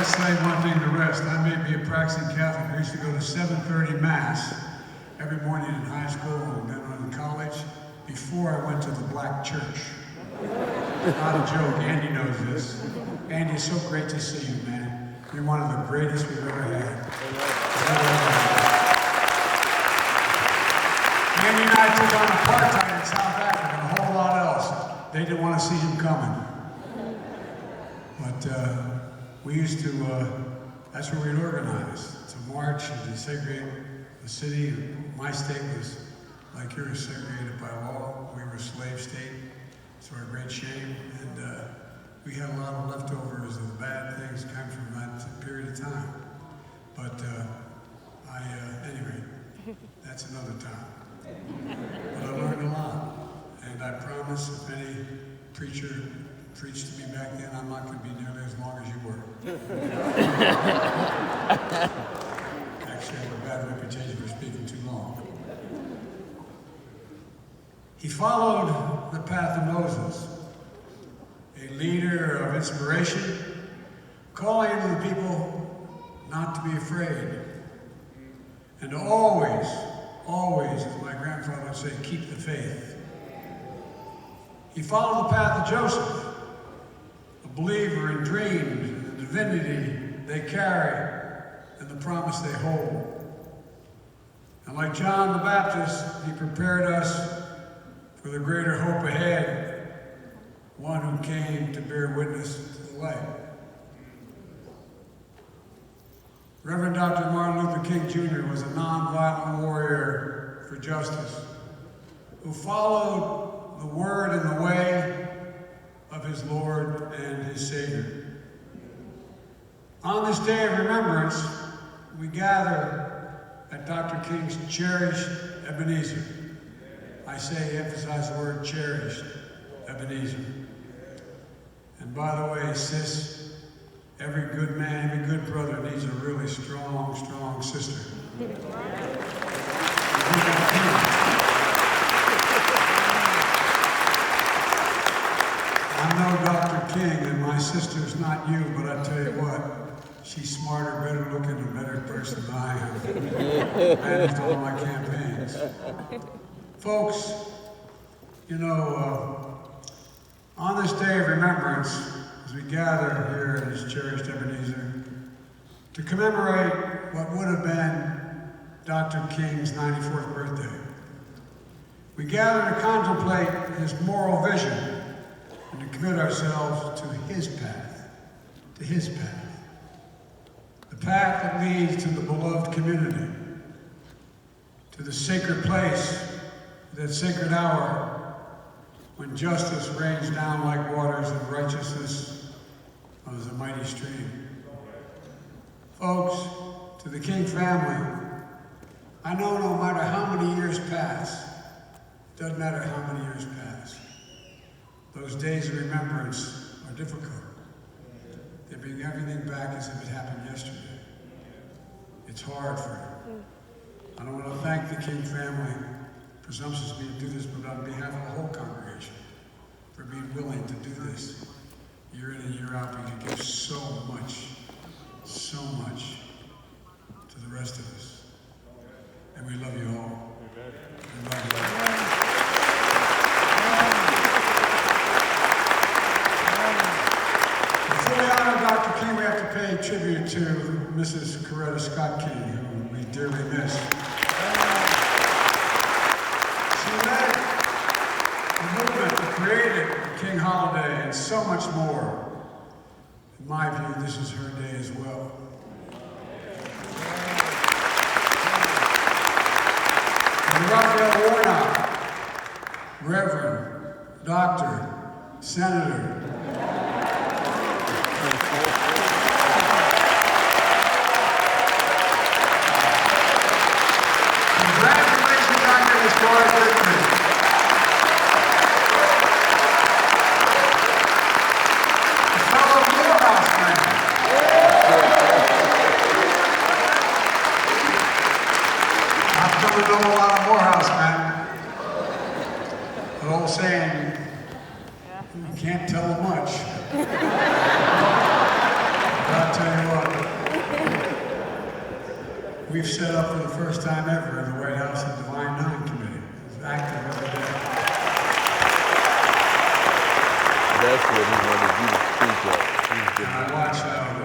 let's say one thing to rest. I may be a practicing Catholic. I used to go to 7:30 Mass every morning in high school and then in college before I went to the black church. Not a joke. Andy knows this. Andy, it's so great to see you, man. You're one of the greatest we've ever had. Andy and I took on apartheid in South Africa and a whole lot else. They didn't want to see him coming. But we used to, that's where we'd organize, to march and to segregate the city. My state was, like yours, segregated by law. We were a slave state. It's our great shame. And we had a lot of leftovers of bad things come from that period of time. But anyway, that's another time. But I learned a lot. And I promise if any preacher preached to me back then, I'm not going to be nearly as long as you were. Actually, I have a bad reputation for speaking too long. He followed the path of Moses, a leader of inspiration, calling to the people not to be afraid, and to always, as my grandfather would say, keep the faith. He followed the path of Joseph, a believer in dreams and the divinity they carry and the promise they hold. And like John the Baptist, he prepared us for the greater hope ahead, one who came to bear witness to the light. Reverend Dr. Martin Luther King Jr. was a nonviolent warrior for justice who followed the word and the way of his Lord and his Savior. On this day of remembrance, we gather at Dr. King's cherished Ebenezer. I say, emphasize the word cherished, Ebenezer. And by the way, sis, every good man, every good brother needs a really strong, strong sister. I know Dr. King, and my sister's not you, but I tell you what, she's smarter, better looking, and a better person than I am. Managed all my campaigns. Folks, you know, on this day of remembrance, as we gather here at his cherished Ebenezer, to commemorate what would have been Dr. King's 94th birthday, we gather to contemplate his moral vision and to commit ourselves to his path, the path that leads to the beloved community, to the sacred place, that sacred hour when justice rains down like waters and righteousness as a mighty stream. Folks, to the King family, I know no matter how many years pass, it doesn't matter how many years pass, those days of remembrance are difficult. They bring everything back as if it happened yesterday. It's hard for them. And I want to thank the King family, presumptuous of me to do this, but on behalf of the whole congregation, for being willing to do this year in and year out, because you give so much to the rest of us. And we love you all. We love you all. Before we honor Dr. King, we have to pay tribute to Mrs. Coretta Scott King, who we dearly miss. She led the movement that created the King holiday and so much more. In my view, this is her day as well. And Raphael Warnock, Reverend, Doctor, Senator. Congratulations on your historic victory. A fellow Morehouse man. I've come to know a lot of Morehouse men. The old saying, you can't tell them we've set up for the first time ever in the White House a Divine Nine Committee. It's active every day. That's what he wanted you to speak of. And I watch how the